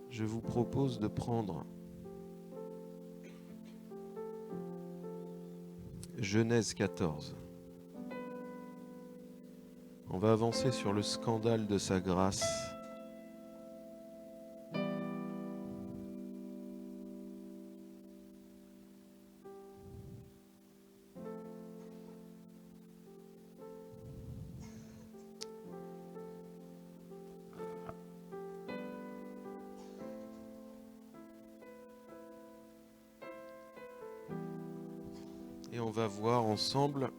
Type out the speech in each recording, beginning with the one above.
Je vous propose de prendre Genèse 14. On va avancer sur le scandale de sa grâce. Et on va voir ensemble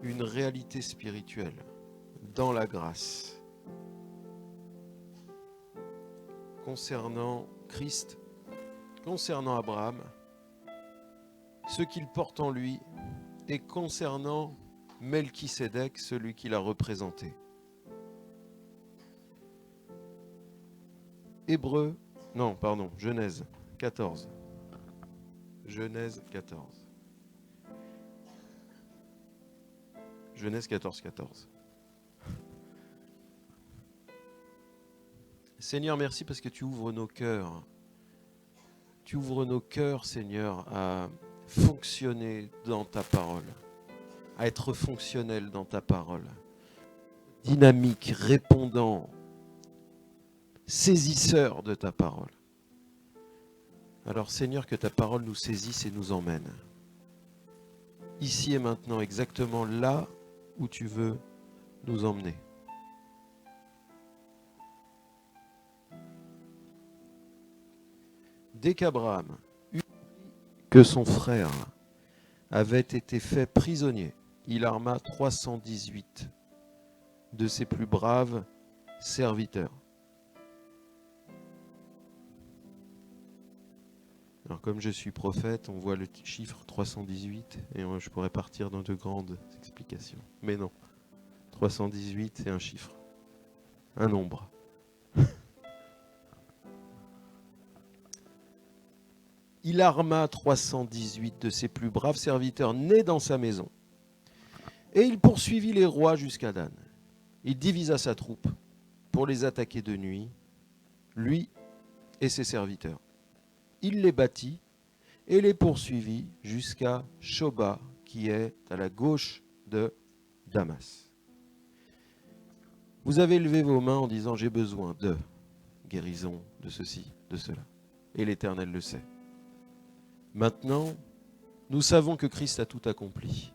une réalité spirituelle dans la grâce concernant Christ, concernant Abraham, ce qu'il porte en lui et concernant Melchisédek, celui qu'il a représenté. Genèse 14. Genèse 14. Genèse 14, 14. Seigneur, merci parce que tu ouvres nos cœurs. Tu ouvres nos cœurs, Seigneur, à fonctionner dans ta parole, à être fonctionnel dans ta parole, dynamique, répondant, saisisseur de ta parole. Alors Seigneur, que ta parole nous saisisse et nous emmène. Ici et maintenant, exactement là où tu veux nous emmener. Dès qu'Abraham eut que son frère avait été fait prisonnier, il arma 318 de ses plus braves serviteurs. Alors comme je suis prophète, on voit le chiffre 318 et je pourrais partir dans de grandes explications. Mais non, 318 c'est un chiffre, un nombre. Il arma 318 de ses plus braves serviteurs nés dans sa maison. Et il poursuivit les rois jusqu'à Dan. Il divisa sa troupe pour les attaquer de nuit, lui et ses serviteurs. Il les battit et les poursuivit jusqu'à Shoba, qui est à la gauche de Damas. Vous avez levé vos mains en disant « J'ai besoin de guérison, de ceci, de cela. » Et l'Éternel le sait. Maintenant, nous savons que Christ a tout accompli.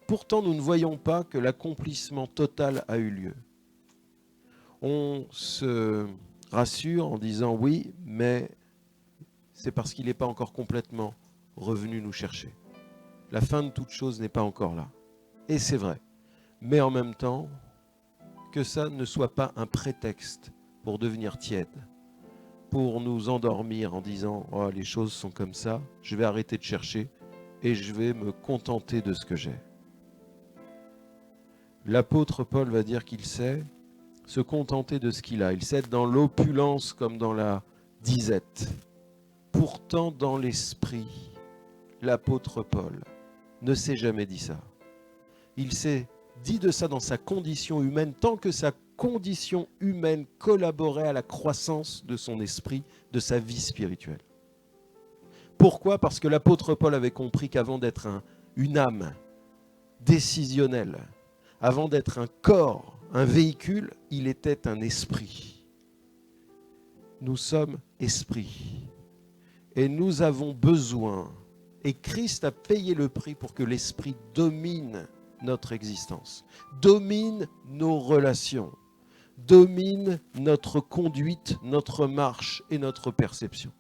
Pourtant, nous ne voyons pas que l'accomplissement total a eu lieu. On se rassure en disant « Oui, mais c'est parce qu'il n'est pas encore complètement revenu nous chercher. La fin de toute chose n'est pas encore là. » Et c'est vrai. Mais en même temps, que ça ne soit pas un prétexte pour devenir tiède, pour nous endormir en disant « Oh, les choses sont comme ça, je vais arrêter de chercher et je vais me contenter de ce que j'ai. » L'apôtre Paul va dire qu'il sait se contenter de ce qu'il a. Il sait être dans l'opulence comme dans la disette. Pourtant, dans l'esprit, l'apôtre Paul ne s'est jamais dit ça. Il s'est dit de ça dans sa condition humaine, tant que sa condition humaine collaborait à la croissance de son esprit, de sa vie spirituelle. Pourquoi ? Parce que l'apôtre Paul avait compris qu'avant d'être une âme décisionnelle, avant d'être un corps, un véhicule, il était un esprit. Nous sommes esprits. Et nous avons besoin, et Christ a payé le prix pour que l'esprit domine notre existence, domine nos relations, domine notre conduite, notre marche et notre perception.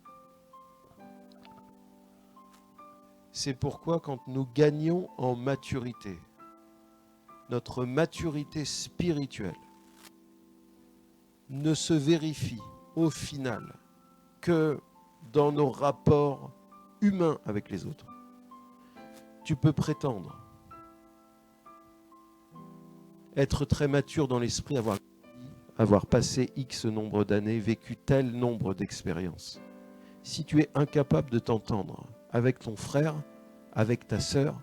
C'est pourquoi quand nous gagnons en maturité, notre maturité spirituelle ne se vérifie au final que dans nos rapports humains avec les autres. Tu peux prétendre être très mature dans l'esprit, avoir passé X nombre d'années, vécu tel nombre d'expériences. Si tu es incapable de t'entendre avec ton frère, avec ta sœur,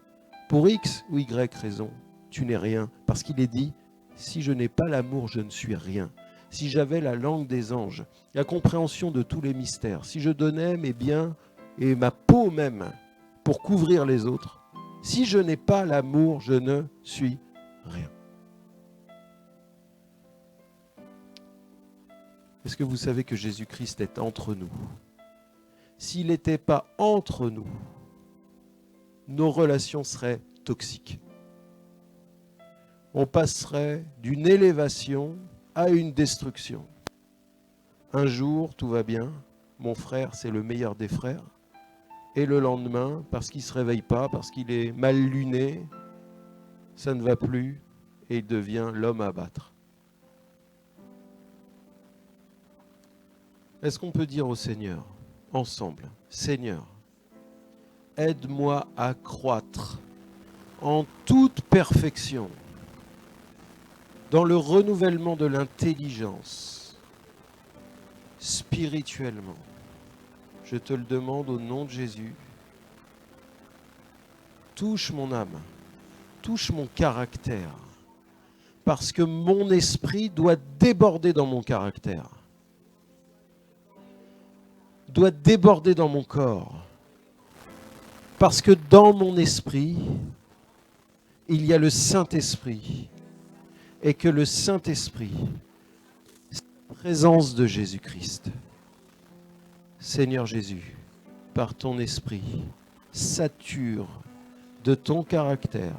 pour X ou Y raison, tu n'es rien. Parce qu'il est dit, si je n'ai pas l'amour, je ne suis rien. Si j'avais la langue des anges, la compréhension de tous les mystères, si je donnais mes biens et ma peau même pour couvrir les autres, si je n'ai pas l'amour, je ne suis rien. Est-ce que vous savez que Jésus-Christ est entre nous? S'il n'était pas entre nous, nos relations seraient toxiques. On passerait d'une élévation à une destruction. Un jour, tout va bien, mon frère, c'est le meilleur des frères. Et le lendemain, parce qu'il ne se réveille pas, parce qu'il est mal luné, ça ne va plus et il devient l'homme à abattre. Est-ce qu'on peut dire au Seigneur, ensemble, Seigneur, aide-moi à croître en toute perfection, dans le renouvellement de l'intelligence, spirituellement. Je te le demande au nom de Jésus. Touche mon âme, touche mon caractère, parce que mon esprit doit déborder dans mon caractère, doit déborder dans mon corps, parce que dans mon esprit, il y a le Saint-Esprit, et que le Saint-Esprit, c'est la présence de Jésus-Christ. Seigneur Jésus, par ton esprit, sature de ton caractère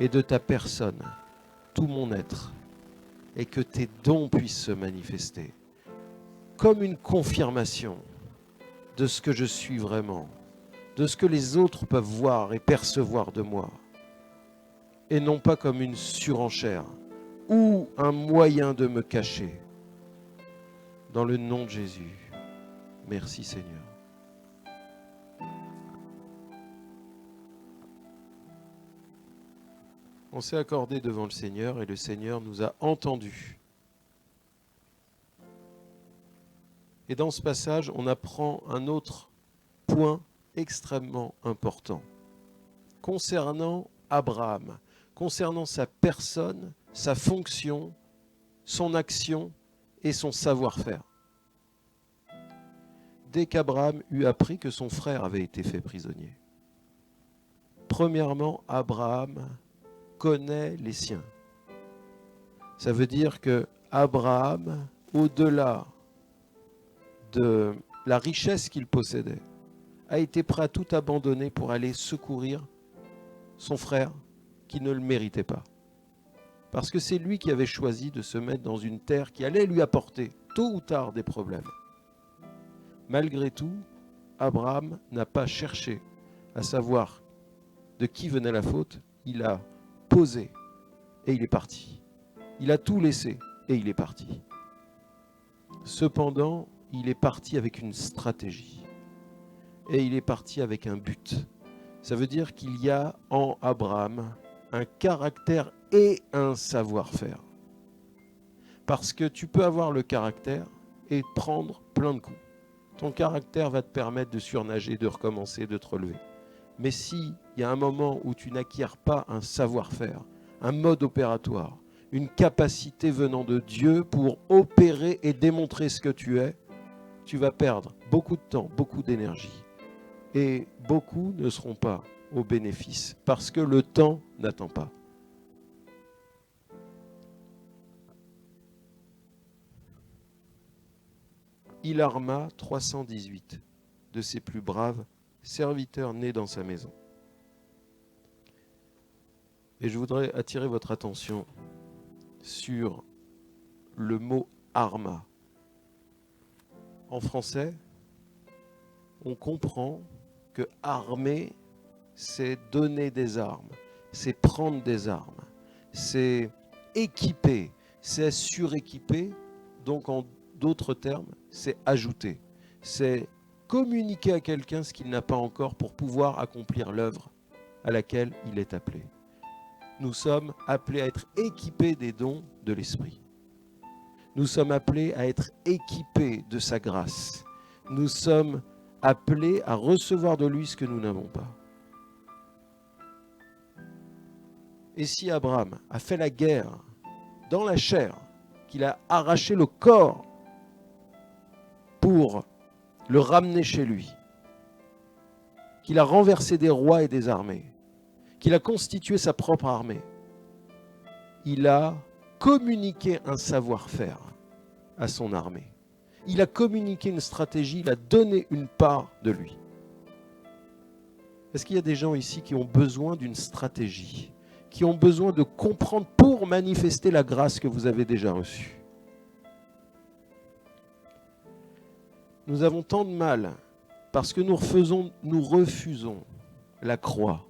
et de ta personne tout mon être, et que tes dons puissent se manifester comme une confirmation de ce que je suis vraiment, de ce que les autres peuvent voir et percevoir de moi, et non pas comme une surenchère ou un moyen de me cacher. Dans le nom de Jésus, merci Seigneur. On s'est accordé devant le Seigneur et le Seigneur nous a entendus. Et dans ce passage, on apprend un autre point extrêmement important concernant Abraham, concernant sa personne, sa fonction, son action et son savoir-faire. Dès qu'Abraham eut appris que son frère avait été fait prisonnier, premièrement, Abraham connaît les siens. Ça veut dire que Abraham, au-delà de la richesse qu'il possédait, a été prêt à tout abandonner pour aller secourir son frère qui ne le méritait pas. Parce que c'est lui qui avait choisi de se mettre dans une terre qui allait lui apporter tôt ou tard des problèmes. Malgré tout, Abraham n'a pas cherché à savoir de qui venait la faute. Il a posé et il est parti. Il a tout laissé et il est parti. Cependant, il est parti avec une stratégie et il est parti avec un but. Ça veut dire qu'il y a en Abraham un caractère et un savoir-faire. Parce que tu peux avoir le caractère et prendre plein de coups. Ton caractère va te permettre de surnager, de recommencer, de te relever. Mais s'il y a un moment où tu n'acquiers pas un savoir-faire, un mode opératoire, une capacité venant de Dieu pour opérer et démontrer ce que tu es, tu vas perdre beaucoup de temps, beaucoup d'énergie. Et beaucoup ne seront pas au bénéfice, parce que le temps n'attend pas. Il arma 318 de ses plus braves serviteurs nés dans sa maison. Et je voudrais attirer votre attention sur le mot arma. En français, on comprend que armer, c'est donner des armes, c'est prendre des armes, c'est équiper, c'est suréquiper, donc en d'autres termes, c'est ajouter, c'est communiquer à quelqu'un ce qu'il n'a pas encore pour pouvoir accomplir l'œuvre à laquelle il est appelé. Nous sommes appelés à être équipés des dons de l'Esprit. Nous sommes appelés à être équipés de sa grâce. Nous sommes appelés à recevoir de lui ce que nous n'avons pas. Et si Abraham a fait la guerre dans la chair, qu'il a arraché le corps pour le ramener chez lui, qu'il a renversé des rois et des armées, qu'il a constitué sa propre armée, il a communiqué un savoir-faire à son armée. Il a communiqué une stratégie, il a donné une part de lui. Est-ce qu'il y a des gens ici qui ont besoin d'une stratégie, qui ont besoin de comprendre pour manifester la grâce que vous avez déjà reçue? Nous avons tant de mal parce que nous refusons la croix.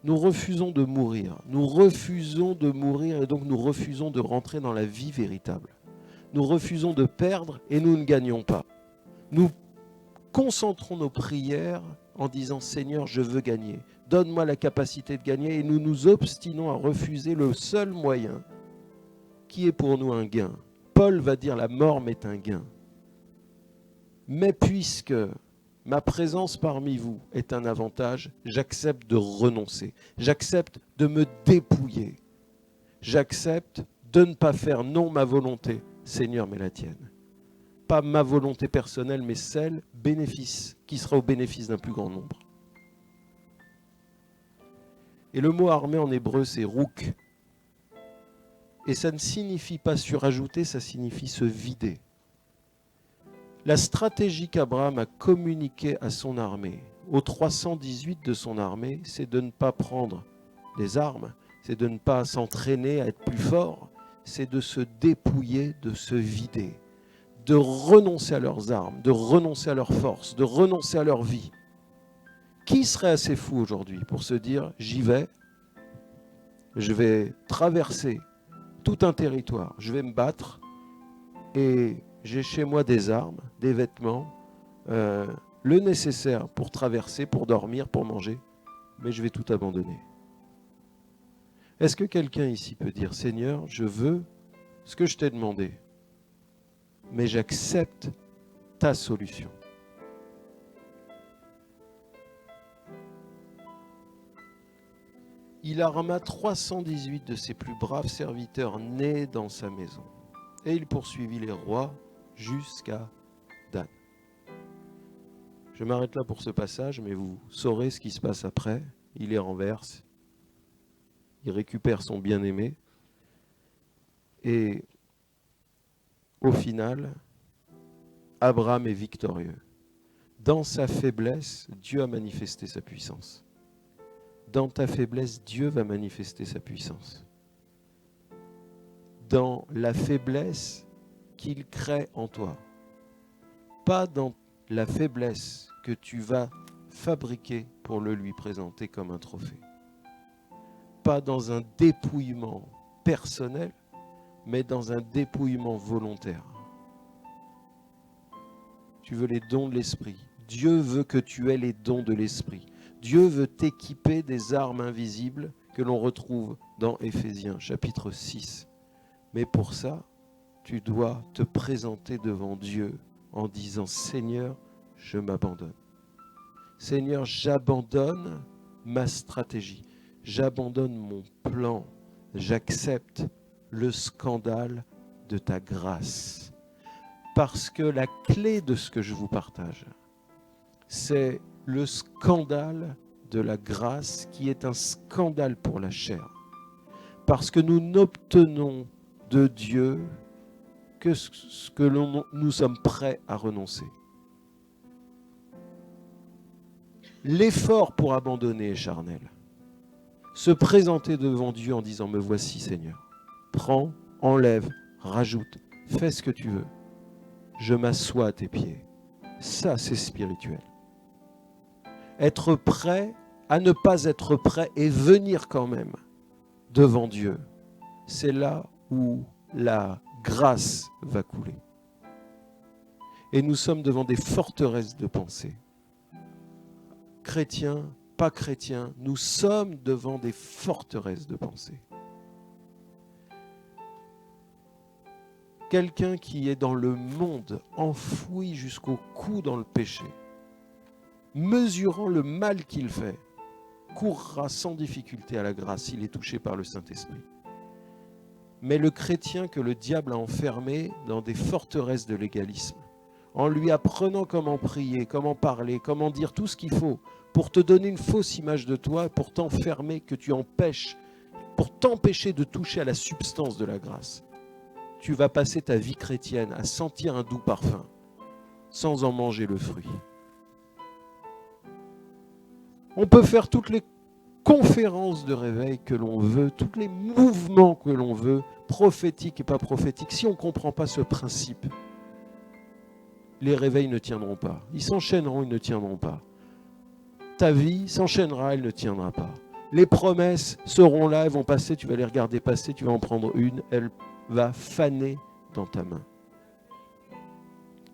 Nous refusons de mourir. Nous refusons de mourir et donc nous refusons de rentrer dans la vie véritable. Nous refusons de perdre et nous ne gagnons pas. Nous concentrons nos prières en disant « Seigneur, je veux gagner. Donne-moi la capacité de gagner » et nous nous obstinons à refuser le seul moyen qui est pour nous un gain. Paul va dire « La mort m'est un gain ». Mais puisque ma présence parmi vous est un avantage, j'accepte de renoncer. J'accepte de me dépouiller. J'accepte de ne pas faire non ma volonté, Seigneur, mais la tienne. Pas ma volonté personnelle, mais celle qui sera au bénéfice d'un plus grand nombre. Et le mot armée en hébreu, c'est rouk. Et ça ne signifie pas surajouter, ça signifie se vider. La stratégie qu'Abraham a communiquée à son armée, aux 318 de son armée, c'est de ne pas prendre des armes, c'est de ne pas s'entraîner à être plus fort, c'est de se dépouiller, de se vider, de renoncer à leurs armes, de renoncer à leurs forces, de renoncer à leur vie. Qui serait assez fou aujourd'hui pour se dire « j'y vais, je vais traverser tout un territoire, je vais me battre et j'ai chez moi des armes, des vêtements, le nécessaire pour traverser, pour dormir, pour manger, mais je vais tout abandonner. » Est-ce que quelqu'un ici peut dire « Seigneur, je veux ce que je t'ai demandé, mais j'accepte ta solution ». Il arma 318 de ses plus braves serviteurs nés dans sa maison. Et il poursuivit les rois jusqu'à Dan. Je m'arrête là pour ce passage, mais vous saurez ce qui se passe après. Il les renverse. Il récupère son bien-aimé. Et au final, Abraham est victorieux. Dans sa faiblesse, Dieu a manifesté sa puissance. Dans ta faiblesse, Dieu va manifester sa puissance. Dans la faiblesse qu'il crée en toi. Pas dans la faiblesse que tu vas fabriquer pour le lui présenter comme un trophée. Pas dans un dépouillement personnel, mais dans un dépouillement volontaire. Tu veux les dons de l'esprit. Dieu veut que tu aies les dons de l'esprit. Dieu veut t'équiper des armes invisibles que l'on retrouve dans Éphésiens chapitre 6. Mais pour ça, tu dois te présenter devant Dieu en disant « Seigneur, je m'abandonne. Seigneur, j'abandonne ma stratégie. J'abandonne mon plan. J'accepte le scandale de ta grâce. » Parce que la clé de ce que je vous partage, c'est le scandale de la grâce qui est un scandale pour la chair. Parce que nous n'obtenons de Dieu que ce que nous sommes prêts à renoncer. L'effort pour abandonner est charnel. Se présenter devant Dieu en disant « Me voici Seigneur. Prends, enlève, rajoute, fais ce que tu veux. Je m'assois à tes pieds. » Ça, c'est spirituel. Être prêt à ne pas être prêt et venir quand même devant Dieu, c'est là où la grâce va couler. Et nous sommes devant des forteresses de pensée. Chrétiens, pas chrétiens, nous sommes devant des forteresses de pensée. Quelqu'un qui est dans le monde, enfoui jusqu'au cou dans le péché, mesurant le mal qu'il fait, courra sans difficulté à la grâce s'il est touché par le Saint-Esprit. Mais le chrétien que le diable a enfermé dans des forteresses de légalisme, en lui apprenant comment prier, comment parler, comment dire tout ce qu'il faut pour te donner une fausse image de toi, pour t'enfermer, que tu empêches, pour t'empêcher de toucher à la substance de la grâce. Tu vas passer ta vie chrétienne à sentir un doux parfum, sans en manger le fruit. On peut faire toutes les conférences de réveil que l'on veut, tous les mouvements que l'on veut, prophétiques et pas prophétiques. Si on ne comprend pas ce principe, les réveils ne tiendront pas. Ils s'enchaîneront, ils ne tiendront pas. Ta vie s'enchaînera, elle ne tiendra pas. Les promesses seront là, elles vont passer, tu vas les regarder passer, tu vas en prendre une, elle va faner dans ta main.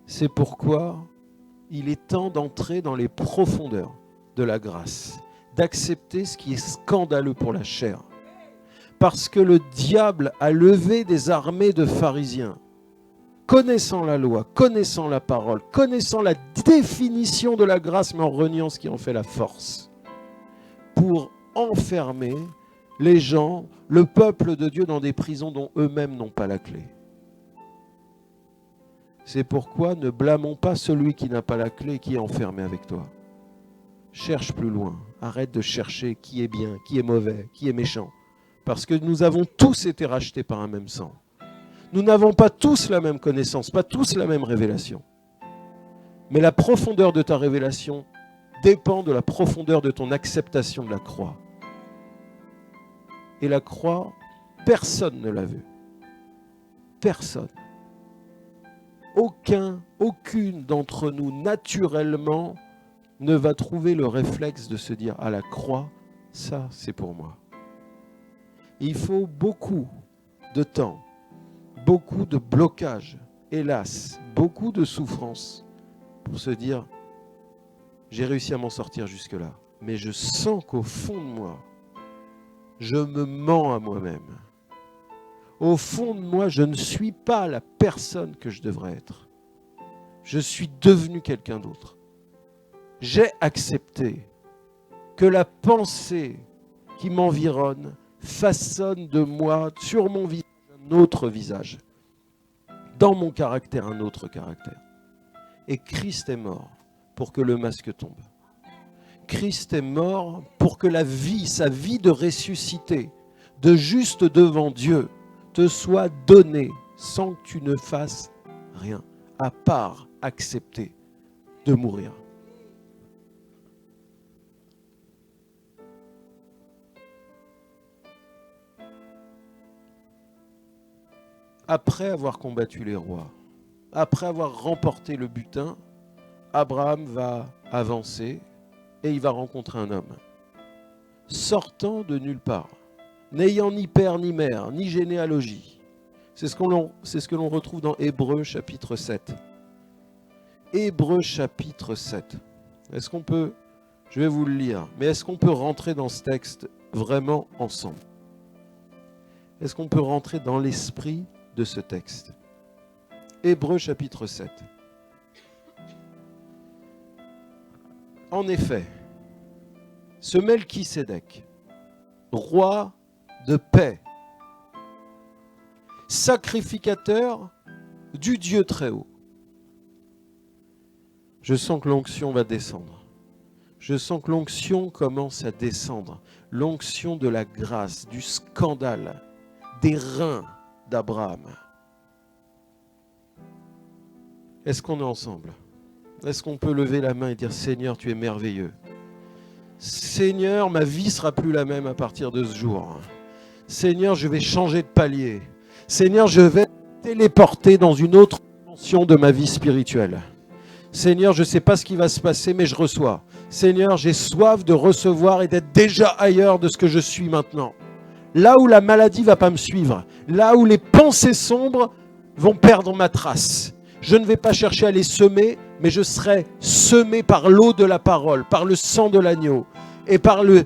C'est pourquoi il est temps d'entrer dans les profondeurs de la grâce, d'accepter ce qui est scandaleux pour la chair. Parce que le diable a levé des armées de pharisiens, connaissant la loi, connaissant la parole, connaissant la définition de la grâce, mais en reniant ce qui en fait la force, pour enfermer les gens, le peuple de Dieu, dans des prisons dont eux-mêmes n'ont pas la clé. C'est pourquoi ne blâmons pas celui qui n'a pas la clé et qui est enfermé avec toi. Cherche plus loin. Arrête de chercher qui est bien, qui est mauvais, qui est méchant. Parce que nous avons tous été rachetés par un même sang. Nous n'avons pas tous la même connaissance, pas tous la même révélation. Mais la profondeur de ta révélation dépend de la profondeur de ton acceptation de la croix. Et la croix, personne ne l'a vue. Personne. Aucune d'entre nous, naturellement, ne va trouver le réflexe de se dire « à la croix, ça c'est pour moi ». Il faut beaucoup de temps, beaucoup de blocage, hélas, beaucoup de souffrance pour se dire « j'ai réussi à m'en sortir jusque-là ». Mais je sens qu'au fond de moi, je me mens à moi-même. Au fond de moi, je ne suis pas la personne que je devrais être. Je suis devenu quelqu'un d'autre. J'ai accepté que la pensée qui m'environne façonne de moi, sur mon visage, un autre visage. Dans mon caractère, un autre caractère. Et Christ est mort pour que le masque tombe. Christ est mort pour que la vie, sa vie de ressuscité, de juste devant Dieu, te soit donnée sans que tu ne fasses rien, à part accepter de mourir. Après avoir combattu les rois, après avoir remporté le butin, Abraham va avancer et il va rencontrer un homme, sortant de nulle part, n'ayant ni père ni mère, ni généalogie. C'est ce que l'on retrouve dans Hébreux chapitre 7. Hébreux chapitre 7. Est-ce qu'on peut, je vais vous le lire, mais est-ce qu'on peut rentrer dans ce texte vraiment ensemble? Est-ce qu'on peut rentrer dans l'esprit de ce texte? Hébreux chapitre 7. En effet, ce Melchisédek, roi de paix, sacrificateur du Dieu très haut. Je sens que l'onction va descendre. Je sens que l'onction commence à descendre. L'onction de la grâce, du scandale, des reins d'Abraham. Est-ce qu'on est ensemble? Est-ce qu'on peut lever la main et dire « Seigneur, tu es merveilleux. Seigneur, ma vie ne sera plus la même à partir de ce jour. Seigneur, je vais changer de palier. Seigneur, je vais téléporter dans une autre dimension de ma vie spirituelle. Seigneur, je ne sais pas ce qui va se passer, mais je reçois. Seigneur, j'ai soif de recevoir et d'être déjà ailleurs de ce que je suis maintenant. Là où la maladie ne va pas me suivre, là où les pensées sombres vont perdre ma trace. Je ne vais pas chercher à les semer, mais je serai semé par l'eau de la parole, par le sang de l'agneau et par le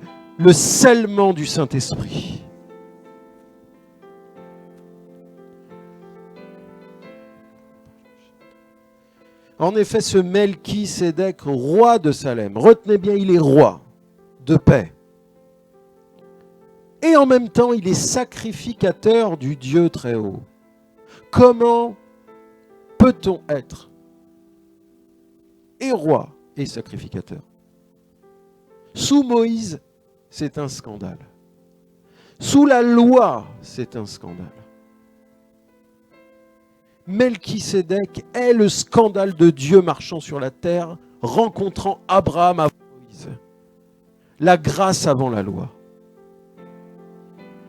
scellement du Saint-Esprit. En effet, ce Melchisédek, roi de Salem, retenez bien, il est roi de paix. Et en même temps, il est sacrificateur du Dieu très haut. Comment peut-on être et roi et sacrificateur? Sous Moïse, c'est un scandale. Sous la loi, c'est un scandale. Melchisédek est le scandale de Dieu marchant sur la terre, rencontrant Abraham avant Moïse. La grâce avant la loi.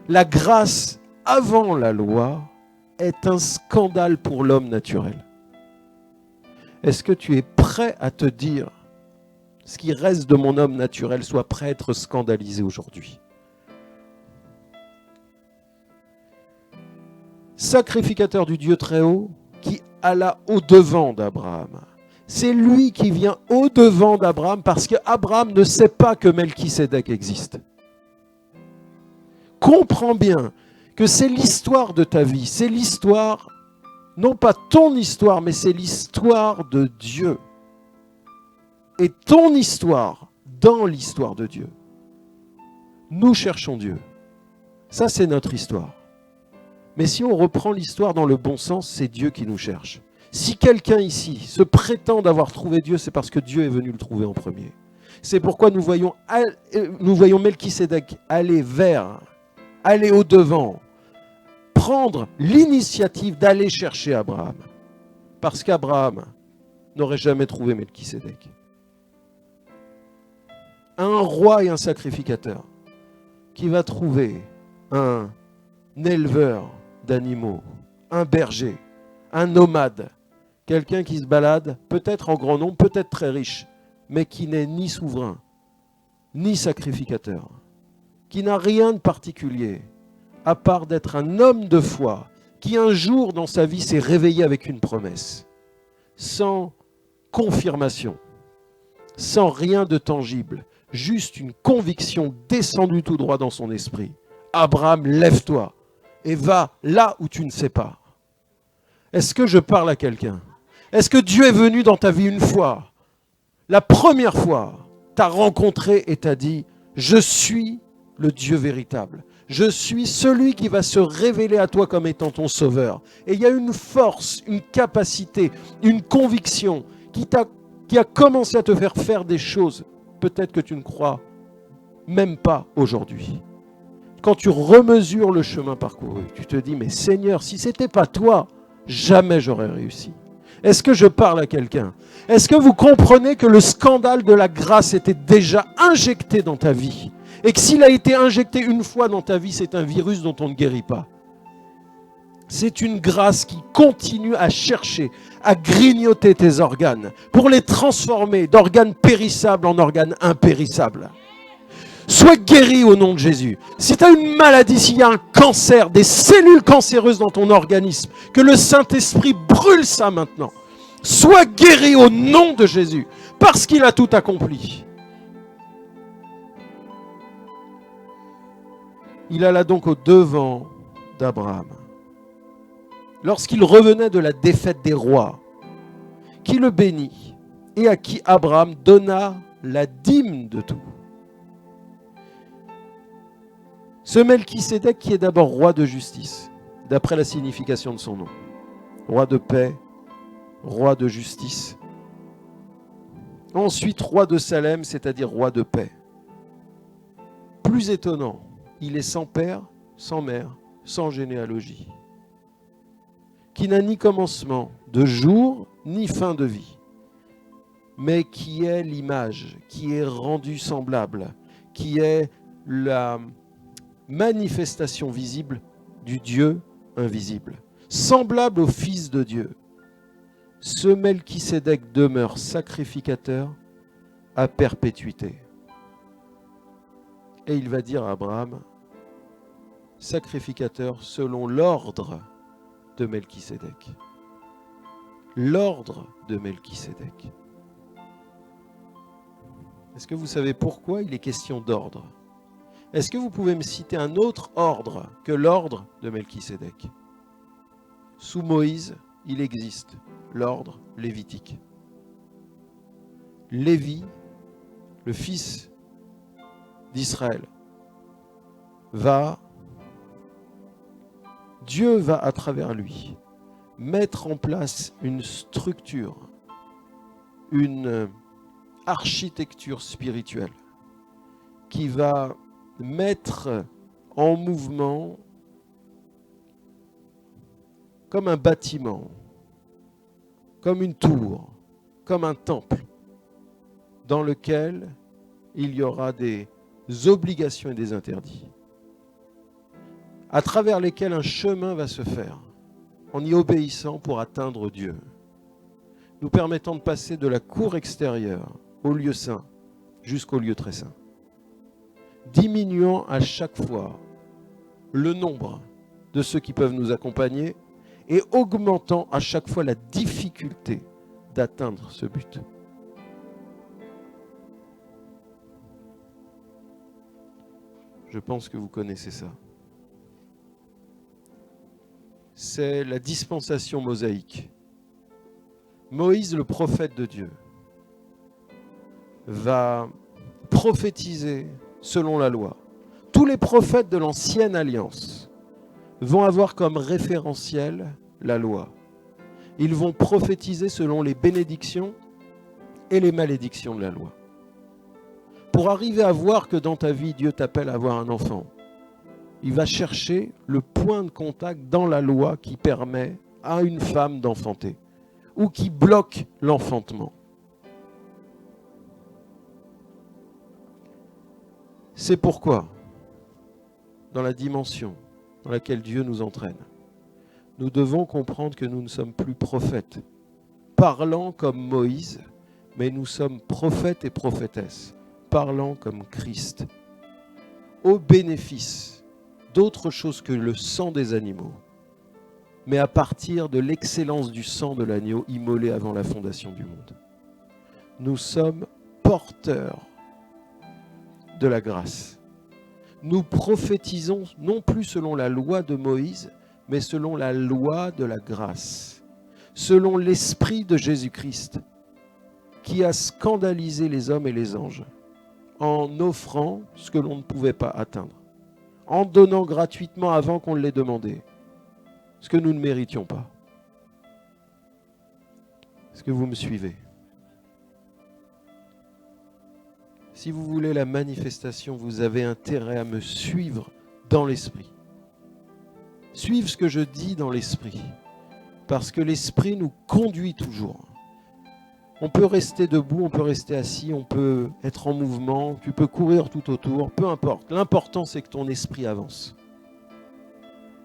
La grâce avant la loi est un scandale pour l'homme naturel. Est-ce que tu es prêt à te dire, ce qui reste de mon homme naturel soit prêt à être scandalisé aujourd'hui? Sacrificateur du Dieu très haut, qui alla au-devant d'Abraham. C'est lui qui vient au-devant d'Abraham parce qu'Abraham ne sait pas que Melchisédek existe. Comprends bien que c'est l'histoire de ta vie, c'est l'histoire, non pas ton histoire, mais c'est l'histoire de Dieu. Et ton histoire dans l'histoire de Dieu. Nous cherchons Dieu. Ça, c'est notre histoire. Mais si on reprend l'histoire dans le bon sens, c'est Dieu qui nous cherche. Si quelqu'un ici se prétend d'avoir trouvé Dieu, c'est parce que Dieu est venu le trouver en premier. C'est pourquoi nous voyons Melchisédek aller au-devant, prendre l'initiative d'aller chercher Abraham. Parce qu'Abraham n'aurait jamais trouvé Melchisédek. Un roi et un sacrificateur qui va trouver un éleveur d'animaux, un berger, un nomade, quelqu'un qui se balade, peut-être en grand nombre, peut-être très riche, mais qui n'est ni souverain, ni sacrificateur, qui n'a rien de particulier, à part d'être un homme de foi, qui un jour dans sa vie s'est réveillé avec une promesse, sans confirmation, sans rien de tangible, juste une conviction descendue tout droit dans son esprit. Abraham, lève-toi et va là où tu ne sais pas. Est-ce que je parle à quelqu'un? Est-ce que Dieu est venu dans ta vie une fois? La première fois, t'as rencontré et t'as dit, je suis le Dieu véritable. Je suis celui qui va se révéler à toi comme étant ton sauveur. Et il y a une force, une capacité, une conviction qui a commencé à te faire des choses, peut-être que tu ne crois même pas aujourd'hui. Quand tu remesures le chemin parcouru, tu te dis, mais Seigneur, si ce n'était pas toi, jamais j'aurais réussi. Est-ce que je parle à quelqu'un? Est-ce que vous comprenez que le scandale de la grâce était déjà injecté dans ta vie? Et que s'il a été injecté une fois dans ta vie, c'est un virus dont on ne guérit pas. C'est une grâce qui continue à chercher, à grignoter tes organes pour les transformer d'organes périssables en organes impérissables. Sois guéri au nom de Jésus. Si tu as une maladie, s'il y a un cancer, des cellules cancéreuses dans ton organisme, que le Saint-Esprit brûle ça maintenant. Sois guéri au nom de Jésus, parce qu'il a tout accompli. Il alla donc au devant d'Abraham. Lorsqu'il revenait de la défaite des rois, qui le bénit et à qui Abraham donna la dîme de tout. Ce Melchisédek qui est d'abord roi de justice, d'après la signification de son nom. Roi de paix, roi de justice. Ensuite, roi de Salem, c'est-à-dire roi de paix. Plus étonnant, il est sans père, sans mère, sans généalogie. Qui n'a ni commencement de jour, ni fin de vie. Mais qui est l'image, qui est rendu semblable, qui est la manifestation visible du Dieu invisible, semblable au Fils de Dieu. Ce Melchisédek demeure sacrificateur à perpétuité. Et il va dire à Abraham, sacrificateur selon l'ordre de Melchisédek. L'ordre de Melchisédek. Est-ce que vous savez pourquoi il est question d'ordre? Est-ce que vous pouvez me citer un autre ordre que l'ordre de Melchisédek? Sous Moïse, il existe l'ordre lévitique. Lévi, le fils d'Israël, Dieu va à travers lui mettre en place une structure, une architecture spirituelle qui va mettre en mouvement comme un bâtiment, comme une tour, comme un temple dans lequel il y aura des obligations et des interdits, à travers lesquels un chemin va se faire en y obéissant pour atteindre Dieu, nous permettant de passer de la cour extérieure au lieu saint jusqu'au lieu très saint, diminuant à chaque fois le nombre de ceux qui peuvent nous accompagner et augmentant à chaque fois la difficulté d'atteindre ce but. Je pense que vous connaissez ça. C'est la dispensation mosaïque. Moïse, le prophète de Dieu, va prophétiser selon la loi. Tous les prophètes de l'ancienne alliance vont avoir comme référentiel la loi. Ils vont prophétiser selon les bénédictions et les malédictions de la loi. Pour arriver à voir que dans ta vie, Dieu t'appelle à avoir un enfant, il va chercher le point de contact dans la loi qui permet à une femme d'enfanter ou qui bloque l'enfantement. C'est pourquoi, dans la dimension dans laquelle Dieu nous entraîne, nous devons comprendre que nous ne sommes plus prophètes, parlant comme Moïse, mais nous sommes prophètes et prophétesses, parlant comme Christ, au bénéfice d'autre chose que le sang des animaux, mais à partir de l'excellence du sang de l'agneau immolé avant la fondation du monde. Nous sommes porteurs de la grâce. Nous prophétisons non plus selon la loi de Moïse, mais selon la loi de la grâce, selon l'esprit de Jésus-Christ, qui a scandalisé les hommes et les anges en offrant ce que l'on ne pouvait pas atteindre, en donnant gratuitement avant qu'on l'ait demandé, ce que nous ne méritions pas. Est-ce que vous me suivez? Si vous voulez la manifestation, vous avez intérêt à me suivre dans l'esprit. Suivre ce que je dis dans l'esprit, parce que l'esprit nous conduit toujours. On peut rester debout, on peut rester assis, on peut être en mouvement, tu peux courir tout autour, peu importe. L'important, c'est que ton esprit avance.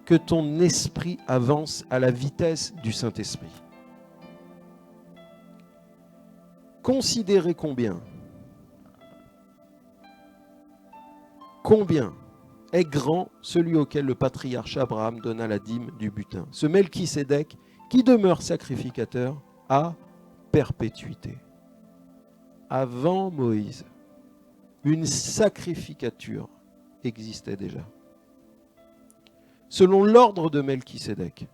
Que ton esprit avance à la vitesse du Saint-Esprit. Considérez combien est grand celui auquel le patriarche Abraham donna la dîme du butin. Ce Melchisédek qui demeure sacrificateur à perpétuité. Avant Moïse, une sacrificature existait déjà. Selon l'ordre de Melchisédek,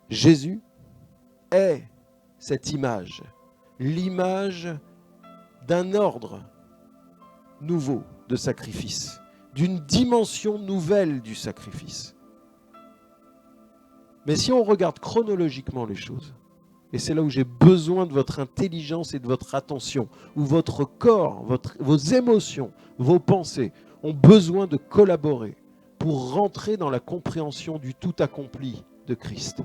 Jésus est cette image, l'image d'un ordre nouveau de sacrifice, d'une dimension nouvelle du sacrifice. Mais si on regarde chronologiquement les choses, et c'est là où j'ai besoin de votre intelligence et de votre attention, où votre corps, vos émotions, vos pensées ont besoin de collaborer pour rentrer dans la compréhension du tout accompli de Christ,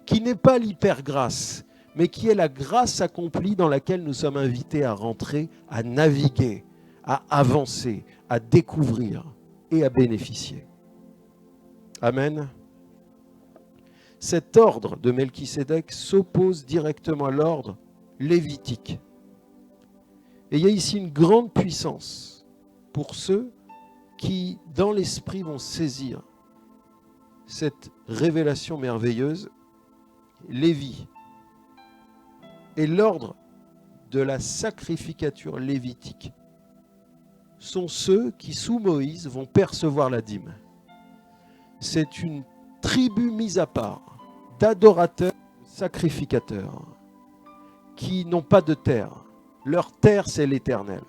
qui n'est pas l'hypergrâce, mais qui est la grâce accomplie dans laquelle nous sommes invités à rentrer, à naviguer, à avancer, à découvrir et à bénéficier. Amen. Cet ordre de Melchisédek s'oppose directement à l'ordre lévitique, Et il y a ici une grande puissance pour ceux qui, dans l'esprit, vont saisir cette révélation merveilleuse. Lévi et l'ordre de la sacrificature lévitique sont ceux qui, sous Moïse, vont percevoir la dîme. C'est une tribu mise à part d'adorateurs, sacrificateurs, qui n'ont pas de terre. Leur terre, c'est l'Éternel.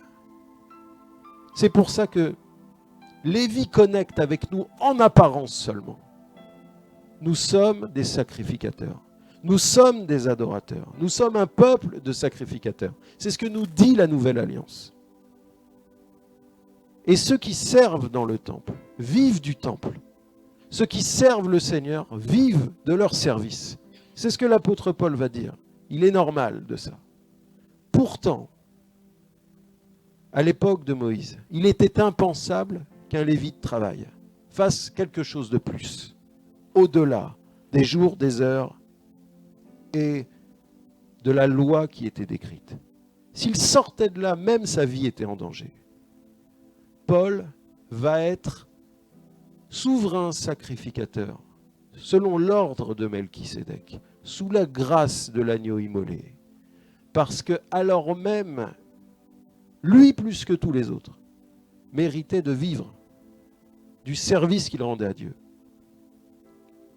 C'est pour ça que Lévi connecte avec nous en apparence seulement. Nous sommes des sacrificateurs. Nous sommes des adorateurs. Nous sommes un peuple de sacrificateurs. C'est ce que nous dit la Nouvelle Alliance. Et ceux qui servent dans le temple vivent du temple. Ceux qui servent le Seigneur vivent de leur service. C'est ce que l'apôtre Paul va dire. Il est normal de ça. Pourtant, à l'époque de Moïse, il était impensable qu'un Lévite travaille, fasse quelque chose de plus, au-delà des jours, des heures et de la loi qui était décrite. S'il sortait de là, même sa vie était en danger. Paul va être souverain sacrificateur, selon l'ordre de Melchisédek, sous la grâce de l'agneau immolé. Parce que alors même, lui plus que tous les autres, méritait de vivre du service qu'il rendait à Dieu.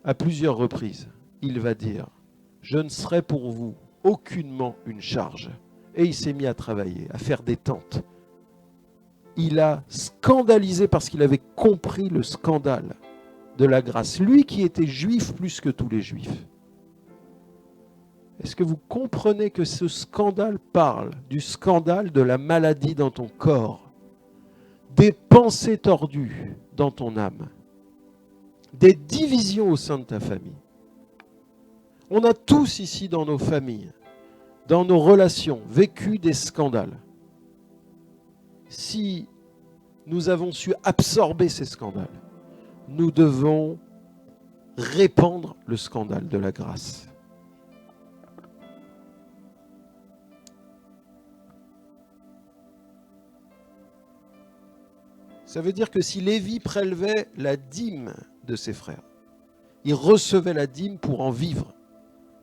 À plusieurs reprises, il va dire « Je ne serai pour vous aucunement une charge ». Et il s'est mis à travailler, à faire des tentes. Il a scandalisé parce qu'il avait compris le scandale de la grâce. Lui qui était juif plus que tous les juifs. Est-ce que vous comprenez que ce scandale parle du scandale de la maladie dans ton corps, des pensées tordues dans ton âme, des divisions au sein de ta famille? On a tous ici dans nos familles, dans nos relations, vécu des scandales. Si nous avons su absorber ces scandales, nous devons répandre le scandale de la grâce. Ça veut dire que si Lévi prélevait la dîme de ses frères, il recevait la dîme pour en vivre.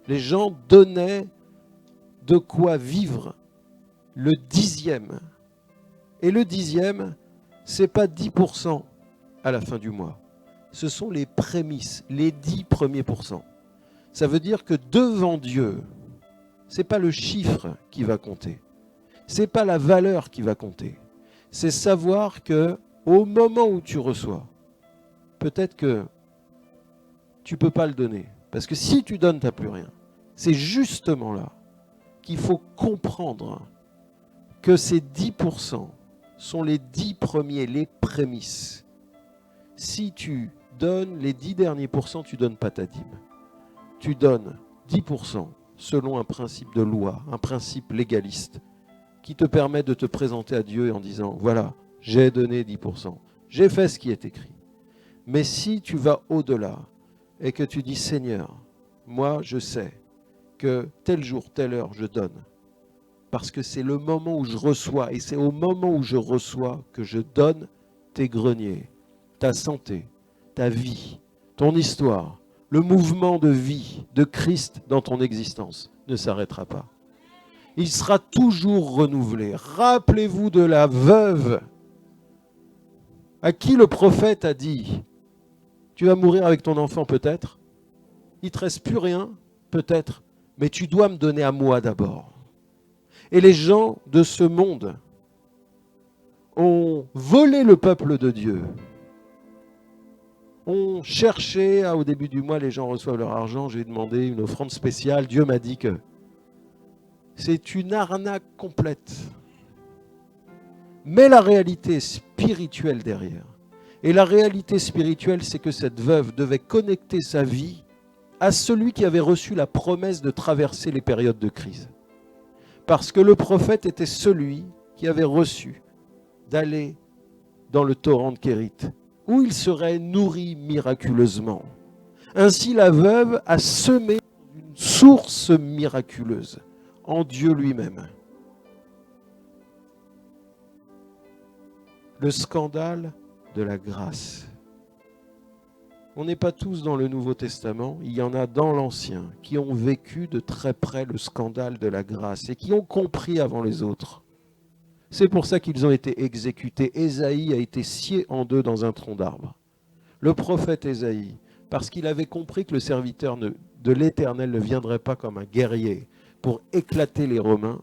Les gens donnaient de quoi vivre, le 10e. Et le 10e, ce n'est pas 10% à la fin du mois. Ce sont les prémices, les 10 premiers pourcents. Ça veut dire que devant Dieu, ce n'est pas le chiffre qui va compter. Ce n'est pas la valeur qui va compter. C'est savoir que au moment où tu reçois, peut-être que tu ne peux pas le donner. Parce que si tu donnes, tu n'as plus rien. C'est justement là qu'il faut comprendre que ces 10% sont les 10 premiers, les prémices. Si tu donnes les 10 derniers pourcents, tu ne donnes pas ta dîme. Tu donnes 10% selon un principe de loi, un principe légaliste, qui te permet de te présenter à Dieu en disant, voilà, j'ai donné 10%, j'ai fait ce qui est écrit. Mais si tu vas au-delà et que tu dis, Seigneur, moi je sais que tel jour, telle heure, je donne. Parce que c'est le moment où je reçois, et c'est au moment où je reçois que je donne tes greniers, ta santé, ta vie, ton histoire, le mouvement de vie de Christ dans ton existence ne s'arrêtera pas. Il sera toujours renouvelé. Rappelez-vous de la veuve à qui le prophète a dit, tu vas mourir avec ton enfant peut-être, il ne te reste plus rien peut-être, mais tu dois me donner à moi d'abord. Et les gens de ce monde ont volé le peuple de Dieu, ont cherché, au début du mois, les gens reçoivent leur argent, j'ai demandé une offrande spéciale, Dieu m'a dit que c'est une arnaque complète. Mais la réalité spirituelle derrière, et la réalité spirituelle, c'est que cette veuve devait connecter sa vie à celui qui avait reçu la promesse de traverser les périodes de crise. Parce que le prophète était celui qui avait reçu d'aller dans le torrent de Kérit, où il serait nourri miraculeusement. Ainsi, la veuve a semé une source miraculeuse en Dieu lui-même. le scandale de la grâce. On n'est pas tous dans le Nouveau Testament, il y en a dans l'Ancien qui ont vécu de très près le scandale de la grâce et qui ont compris avant les autres. C'est pour ça qu'ils ont été exécutés. Ésaïe a été scié en deux dans un tronc d'arbre. Le prophète Ésaïe, parce qu'il avait compris que le serviteur de l'Éternel ne viendrait pas comme un guerrier pour éclater les Romains,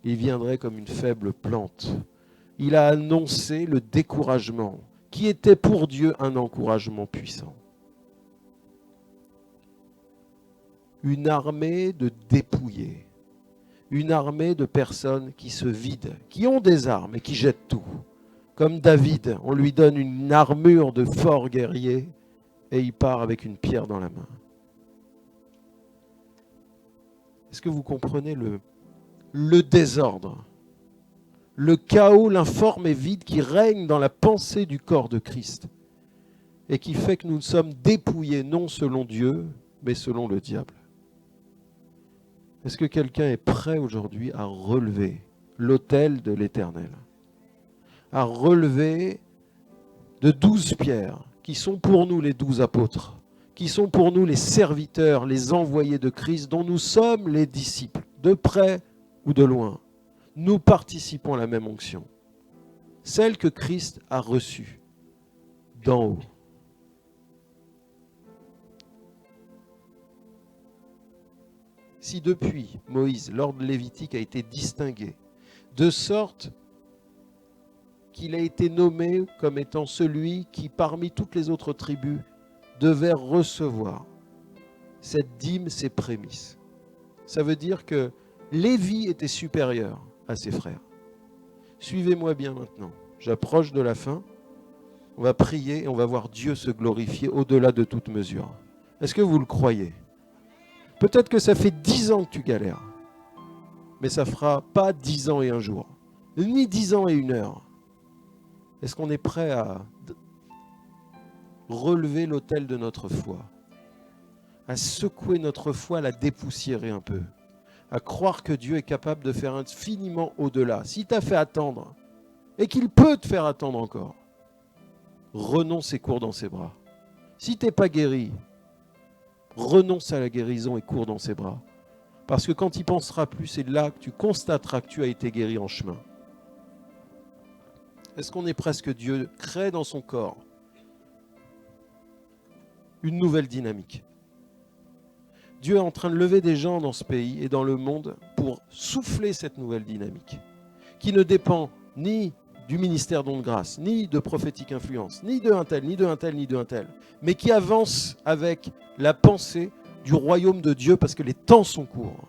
il viendrait comme une faible plante. Il a annoncé le découragement, qui était pour Dieu un encouragement puissant. Une armée de dépouillés, une armée de personnes qui se vident, qui ont des armes et qui jettent tout. Comme David, on lui donne une armure de fort guerrier et il part avec une pierre dans la main. Est-ce que vous comprenez le désordre, le chaos, l'informe et vide qui règne dans la pensée du corps de Christ et qui fait que nous sommes dépouillés non selon Dieu, mais selon le diable? Est-ce que quelqu'un est prêt aujourd'hui à relever l'autel de l'Éternel, à relever de 12 pierres qui sont pour nous les 12 apôtres, qui sont pour nous les serviteurs, les envoyés de Christ, dont nous sommes les disciples, de près ou de loin? Nous participons à la même onction, celle que Christ a reçue d'en haut. Si depuis Moïse, l'ordre lévitique a été distingué, de sorte qu'il a été nommé comme étant celui qui, parmi toutes les autres tribus, devait recevoir cette dîme, ces prémices. Ça veut dire que Lévi était supérieur à ses frères. Suivez-moi bien maintenant. J'approche de la fin. On va prier et on va voir Dieu se glorifier au-delà de toute mesure. Est-ce que vous le croyez? Peut-être que ça fait 10 ans que tu galères, mais ça fera pas 10 ans et un jour, ni 10 ans et une heure. Est-ce qu'on est prêt à relever l'autel de notre foi, à secouer notre foi, à la dépoussiérer un peu, à croire que Dieu est capable de faire infiniment au-delà? Si tu as fait attendre, et qu'il peut te faire attendre encore, renonce et cours dans ses bras. Si tu n'es pas guéri, renonce à la guérison et cours dans ses bras. Parce que quand tu n'y penseras plus, c'est là que tu constateras que tu as été guéri en chemin. Est-ce qu'on est presque Dieu crée dans son corps une nouvelle dynamique? Dieu est en train de lever des gens dans ce pays et dans le monde pour souffler cette nouvelle dynamique, qui ne dépend ni du ministère don de grâce, ni de prophétique influence, ni de un tel, ni de un tel, ni de un tel, mais qui avance avec la pensée du royaume de Dieu parce que les temps sont courts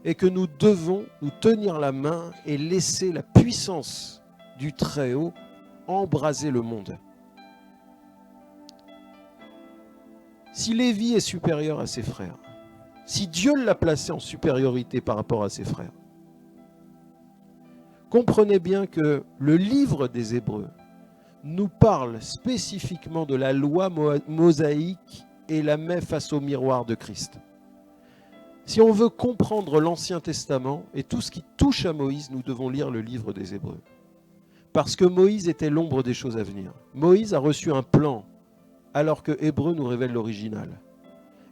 et que nous devons nous tenir la main et laisser la puissance du Très-Haut embraser le monde. Si Lévi est supérieur à ses frères, si Dieu l'a placé en supériorité par rapport à ses frères, comprenez bien que le livre des Hébreux nous parle spécifiquement de la loi mosaïque et la met face au miroir de Christ. Si on veut comprendre l'Ancien Testament et tout ce qui touche à Moïse, nous devons lire le livre des Hébreux. Parce que Moïse était l'ombre des choses à venir. Moïse a reçu un plan, alors que Hébreux nous révèle l'original.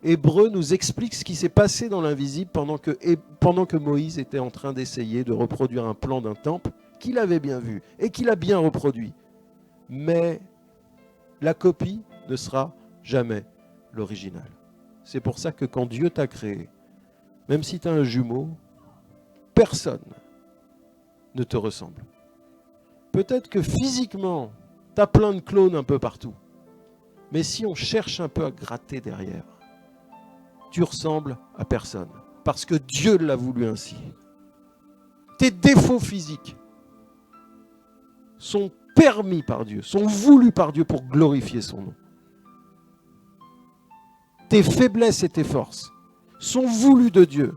Hébreux nous explique ce qui s'est passé dans l'invisible pendant que Moïse était en train d'essayer de reproduire un plan d'un temple qu'il avait bien vu et qu'il a bien reproduit. Mais la copie ne sera jamais l'original. C'est pour ça que quand Dieu t'a créé, même si tu as un jumeau, personne ne te ressemble. Peut-être que physiquement, tu as plein de clones un peu partout. Mais si on cherche un peu à gratter derrière, tu ressembles à personne. Parce que Dieu l'a voulu ainsi. Tes défauts physiques sont permis par Dieu, sont voulus par Dieu pour glorifier son nom. Tes faiblesses et tes forces sont voulues de Dieu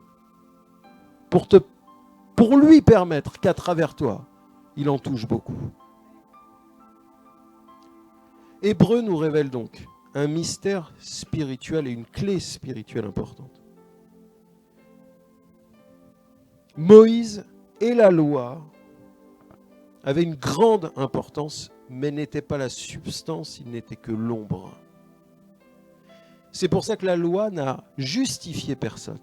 pour lui permettre qu'à travers toi, il en touche beaucoup. Hébreux nous révèle donc un mystère spirituel et une clé spirituelle importante. Moïse et la loi avait une grande importance, mais n'était pas la substance, il n'était que l'ombre. C'est pour ça que la loi n'a justifié personne.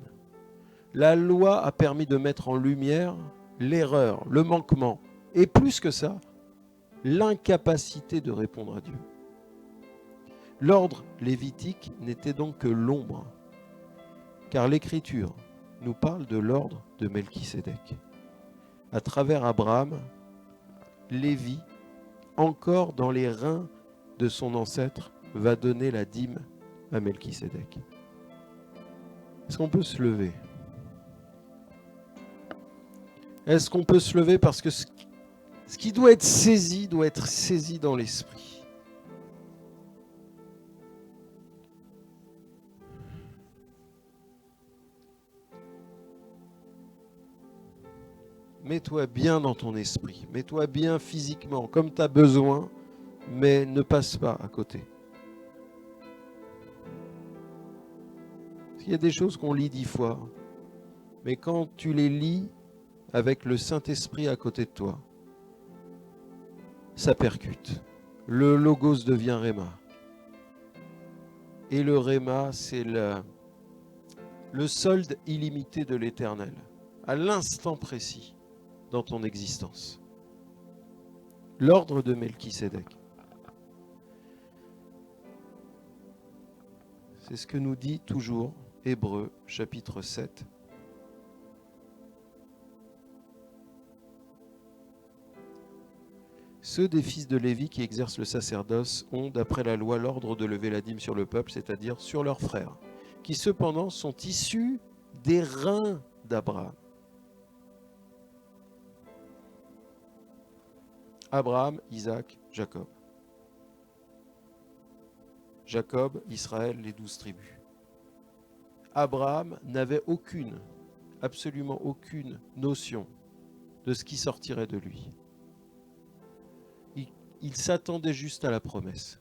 La loi a permis de mettre en lumière l'erreur, le manquement, et plus que ça, l'incapacité de répondre à Dieu. L'ordre lévitique n'était donc que l'ombre, car l'Écriture nous parle de l'ordre de Melchisédek. À travers Abraham, Lévi, encore dans les reins de son ancêtre, va donner la dîme à Melchisédek. Est-ce qu'on peut se lever? Est-ce qu'on peut se lever parce que ce qui doit être saisi dans l'esprit. Mets-toi bien dans ton esprit, mets-toi bien physiquement, comme tu as besoin, mais ne passe pas à côté. Il y a des choses qu'on lit 10 fois, mais quand tu les lis avec le Saint-Esprit à côté de toi, ça percute. Le logos devient Réma. Et le Réma, c'est le solde illimité de l'Éternel, à l'instant précis dans ton existence. L'ordre de Melchisédek. C'est ce que nous dit toujours Hébreux, chapitre 7. Ceux des fils de Lévi qui exercent le sacerdoce ont, d'après la loi, l'ordre de lever la dîme sur le peuple, c'est-à-dire sur leurs frères, qui cependant sont issus des reins d'Abraham. Abraham, Isaac, Jacob. Jacob, Israël, les 12 tribus. Abraham n'avait absolument aucune notion de ce qui sortirait de lui. Il s'attendait juste à la promesse.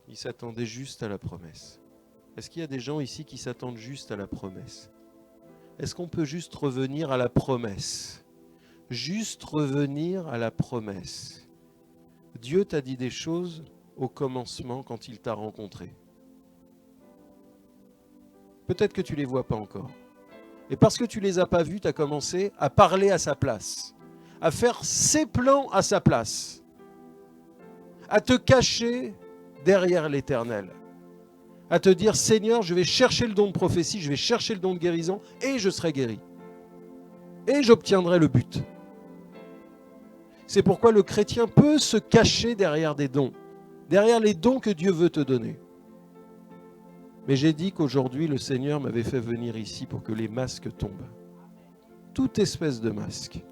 Il s'attendait juste à la promesse. Est-ce qu'il y a des gens ici qui s'attendent juste à la promesse? Est-ce qu'on peut juste revenir à la promesse? Juste revenir à la promesse. Dieu t'a dit des choses au commencement quand il t'a rencontré. Peut-être que tu ne les vois pas encore. Et parce que tu ne les as pas vus, tu as commencé à parler à sa place, à faire ses plans à sa place, à te cacher derrière l'Éternel, à te dire « Seigneur, je vais chercher le don de prophétie, je vais chercher le don de guérison et je serai guéri. Et j'obtiendrai le but. » C'est pourquoi le chrétien peut se cacher derrière des dons, derrière les dons que Dieu veut te donner. Mais j'ai dit qu'aujourd'hui, le Seigneur m'avait fait venir ici pour que les masques tombent. Toute espèce de masque.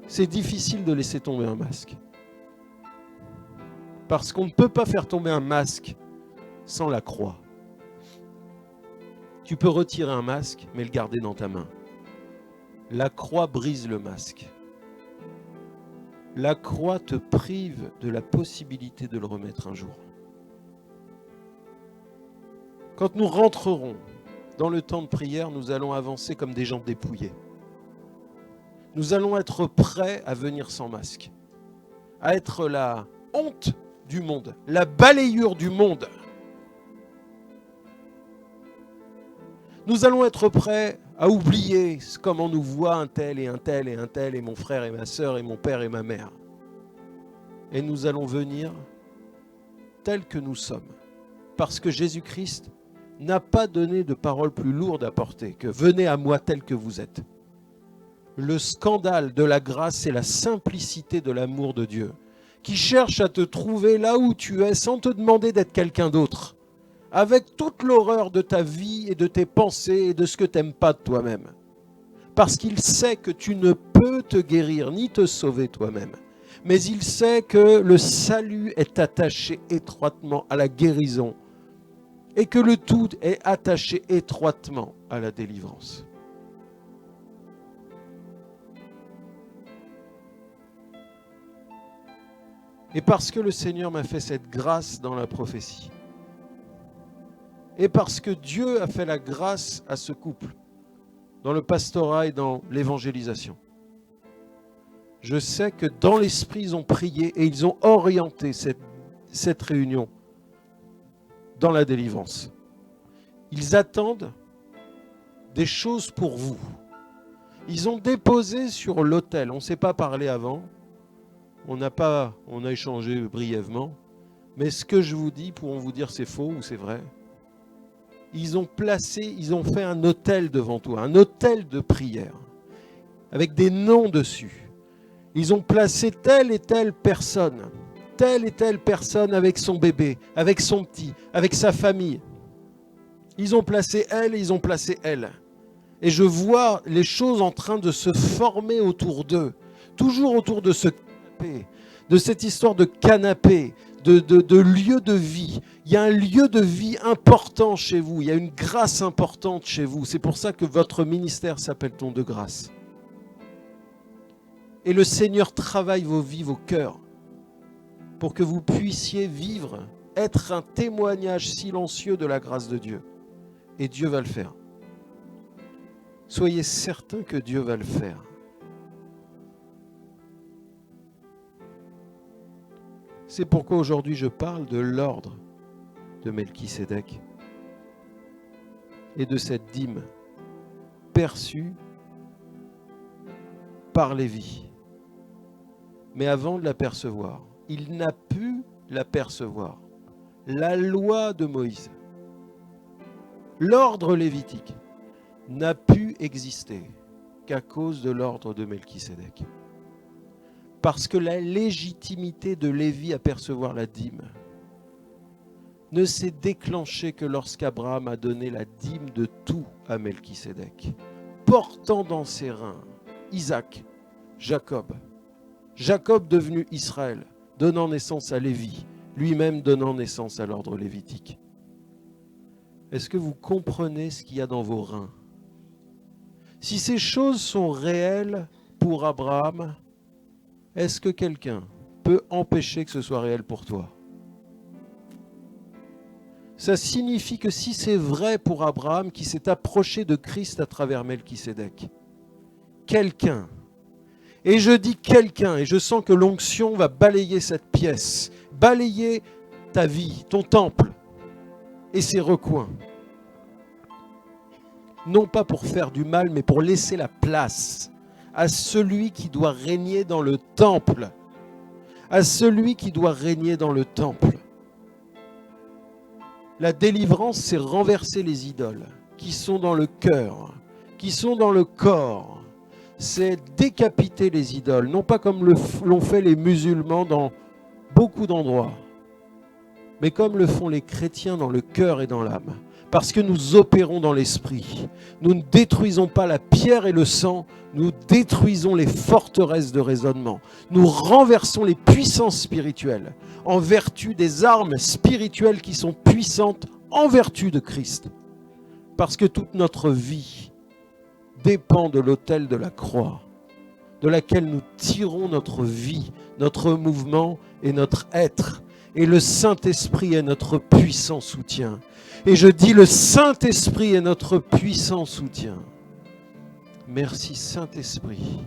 C'est difficile de laisser tomber un masque. Parce qu'on ne peut pas faire tomber un masque sans la croix. Tu peux retirer un masque, mais le garder dans ta main. La croix brise le masque. La croix te prive de la possibilité de le remettre un jour. Quand nous rentrerons dans le temps de prière, nous allons avancer comme des gens dépouillés. Nous allons être prêts à venir sans masque, à être la honte du monde, la balayure du monde. Nous allons être prêts à oublier comment nous voit un tel et un tel et un tel, et mon frère et ma sœur et mon père et ma mère. Et nous allons venir tels que nous sommes, parce que Jésus-Christ n'a pas donné de parole plus lourde à porter que « venez à moi tel que vous êtes ». Le scandale de la grâce, c'est la simplicité de l'amour de Dieu, qui cherche à te trouver là où tu es sans te demander d'être quelqu'un d'autre, avec toute l'horreur de ta vie et de tes pensées et de ce que tu n'aimes pas de toi-même. Parce qu'il sait que tu ne peux te guérir ni te sauver toi-même, mais il sait que le salut est attaché étroitement à la guérison, et que le tout est attaché étroitement à la délivrance. Et parce que le Seigneur m'a fait cette grâce dans la prophétie, et parce que Dieu a fait la grâce à ce couple dans le pastorat et dans l'évangélisation. Je sais que dans l'esprit, ils ont prié et ils ont orienté cette réunion dans la délivrance. Ils attendent des choses pour vous. Ils ont déposé sur l'autel, on ne s'est pas parlé avant, on a échangé brièvement, mais ce que je vous dis, pourront vous dire c'est faux ou c'est vrai. Ils ont fait un autel devant toi, un autel de prière, avec des noms dessus. Ils ont placé telle et telle personne avec son bébé, avec son petit, avec sa famille. Ils ont placé elle et ils ont placé elle. Et je vois les choses en train de se former autour d'eux, toujours autour de ce canapé, de cette histoire de canapé, de lieu de vie. Il y a un lieu de vie important chez vous, il y a une grâce importante chez vous. C'est pour ça que votre ministère s'appelle Don de grâce. Et le Seigneur travaille vos vies, vos cœurs, pour que vous puissiez vivre, être un témoignage silencieux de la grâce de Dieu. Et Dieu va le faire. Soyez certains que Dieu va le faire. C'est pourquoi aujourd'hui je parle de l'ordre de Melchisédek et de cette dîme perçue par Lévi. Mais avant de l'apercevoir, il n'a pu l'apercevoir. La loi de Moïse, l'ordre lévitique, n'a pu exister qu'à cause de l'ordre de Melchisédek. Parce que la légitimité de Lévi à percevoir la dîme ne s'est déclenchée que lorsqu'Abraham a donné la dîme de tout à Melchisédek, portant dans ses reins Isaac, Jacob devenu Israël, donnant naissance à Lévi, lui-même donnant naissance à l'ordre lévitique. Est-ce que vous comprenez ce qu'il y a dans vos reins? Si ces choses sont réelles pour Abraham, est-ce que quelqu'un peut empêcher que ce soit réel pour toi? Ça signifie que si c'est vrai pour Abraham qui s'est approché de Christ à travers Melchisédek, quelqu'un, et je dis quelqu'un, et je sens que l'onction va balayer cette pièce, balayer ta vie, ton temple et ses recoins. Non pas pour faire du mal, mais pour laisser la place à celui qui doit régner dans le temple. À celui qui doit régner dans le temple. La délivrance, c'est renverser les idoles qui sont dans le cœur, qui sont dans le corps. C'est décapiter les idoles, non pas comme l'ont fait les musulmans dans beaucoup d'endroits, mais comme le font les chrétiens dans le cœur et dans l'âme. Parce que nous opérons dans l'esprit. Nous ne détruisons pas la pierre et le sang, nous détruisons les forteresses de raisonnement. Nous renversons les puissances spirituelles en vertu des armes spirituelles qui sont puissantes en vertu de Christ. Parce que toute notre vie dépend de l'autel de la croix, de laquelle nous tirons notre vie, notre mouvement et notre être. Et le Saint-Esprit est notre puissant soutien. Et je dis, le Saint-Esprit est notre puissant soutien. Merci Saint-Esprit.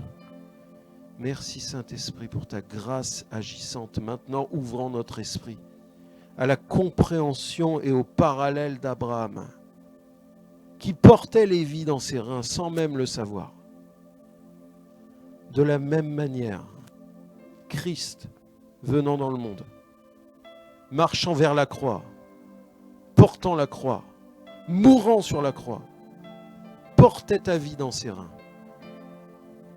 Merci Saint-Esprit pour ta grâce agissante, maintenant ouvrant notre esprit à la compréhension et au parallèle d'Abraham, qui portait Lévi dans ses reins sans même le savoir. De la même manière, Christ venant dans le monde, marchant vers la croix, portant la croix, mourant sur la croix, portait ta vie dans ses reins.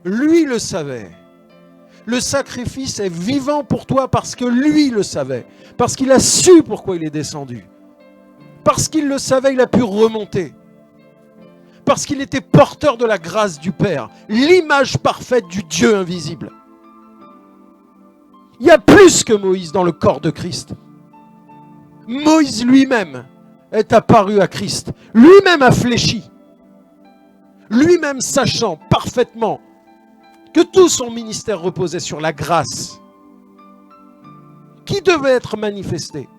Lui le savait. Le sacrifice est vivant pour toi parce que lui le savait. Parce qu'il a su pourquoi il est descendu. Parce qu'il le savait, il a pu remonter. Parce qu'il était porteur de la grâce du Père, l'image parfaite du Dieu invisible. Il y a plus que Moïse dans le corps de Christ. Moïse lui-même est apparu à Christ. Lui-même a fléchi. Lui-même sachant parfaitement que tout son ministère reposait sur la grâce qui devait être manifestée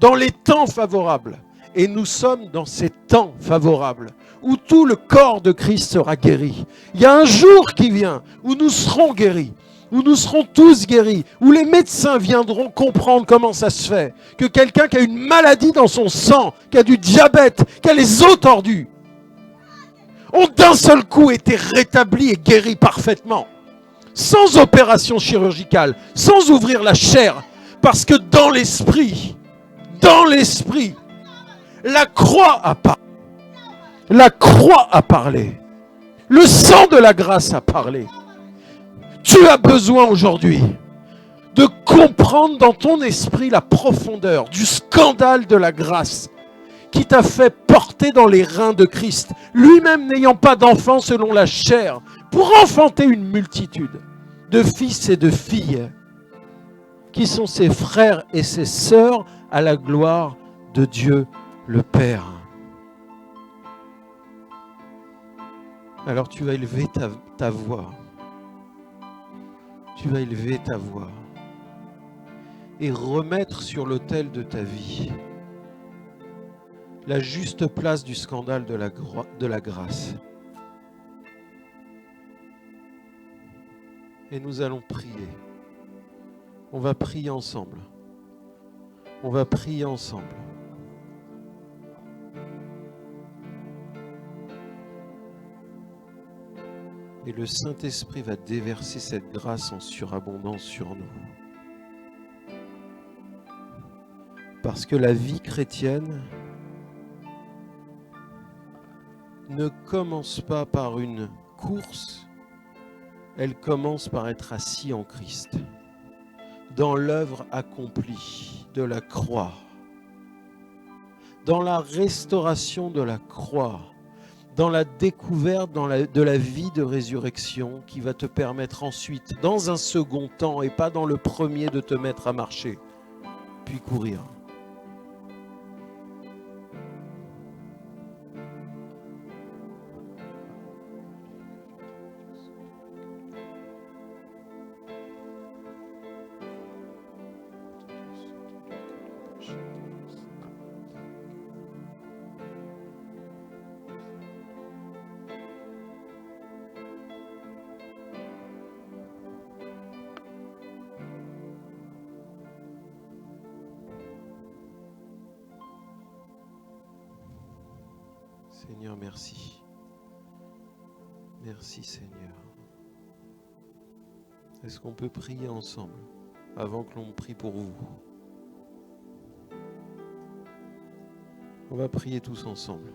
dans les temps favorables. Et nous sommes dans ces temps favorables où tout le corps de Christ sera guéri. Il y a un jour qui vient où nous serons guéris, où nous serons tous guéris, où les médecins viendront comprendre comment ça se fait que quelqu'un qui a une maladie dans son sang, qui a du diabète, qui a les os tordus, ont d'un seul coup été rétablis et guéris parfaitement, sans opération chirurgicale, sans ouvrir la chair, parce que dans l'esprit, la croix a parlé. La croix a parlé. Le sang de la grâce a parlé. Tu as besoin aujourd'hui de comprendre dans ton esprit la profondeur du scandale de la grâce qui t'a fait porter dans les reins de Christ, lui-même n'ayant pas d'enfant selon la chair, pour enfanter une multitude de fils et de filles qui sont ses frères et ses sœurs à la gloire de Dieu le Père. Alors tu vas élever ta voix. Tu vas élever ta voix et remettre sur l'autel de ta vie la juste place du scandale de la grâce. Et nous allons prier. On va prier ensemble. On va prier ensemble. Et le Saint-Esprit va déverser cette grâce en surabondance sur nous. Parce que la vie chrétienne ne commence pas par une course, elle commence par être assis en Christ, dans l'œuvre accomplie de la croix, dans la restauration de la croix, dans la découverte de la vie de résurrection qui va te permettre ensuite, dans un second temps et pas dans le premier, de te mettre à marcher, puis courir. Seigneur, merci. Merci Seigneur. Est-ce qu'on peut prier ensemble avant que l'on prie pour vous? On va prier tous ensemble.